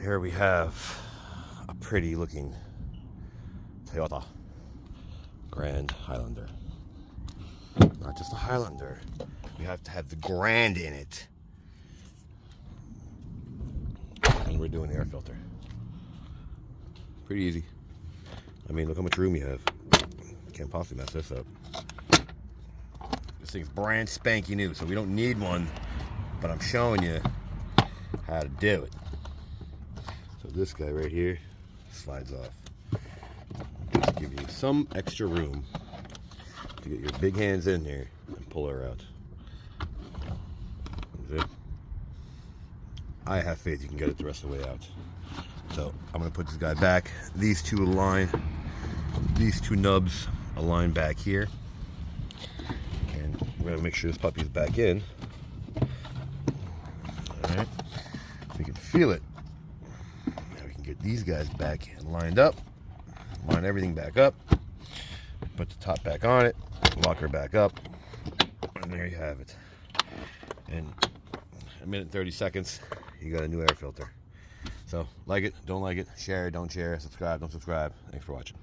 Here we have a pretty looking Toyota Grand Highlander. Not just a Highlander. We have to have the Grand in it. And we're doing the air filter. Pretty easy. I mean, look how much room you have. Can't possibly mess this up. This thing's brand spanky new, so we don't need one, but I'm showing you how to do it. So this guy right here slides off. Just give you some extra room to get your big hands in here and pull her out. That's it. I have faith you can get it the rest of the way out. So I'm going to put this guy back. These two nubs align back here. And we're going to make sure this puppy's back in. Alright. We can feel it. Now we can get these guys back and lined up. Line everything back up. Put the top back on it. Lock her back up. And there you have it. In a minute and 30 seconds, you got a new air filter. So, like it, don't like it, share it, don't share, subscribe, don't subscribe. Thanks for watching.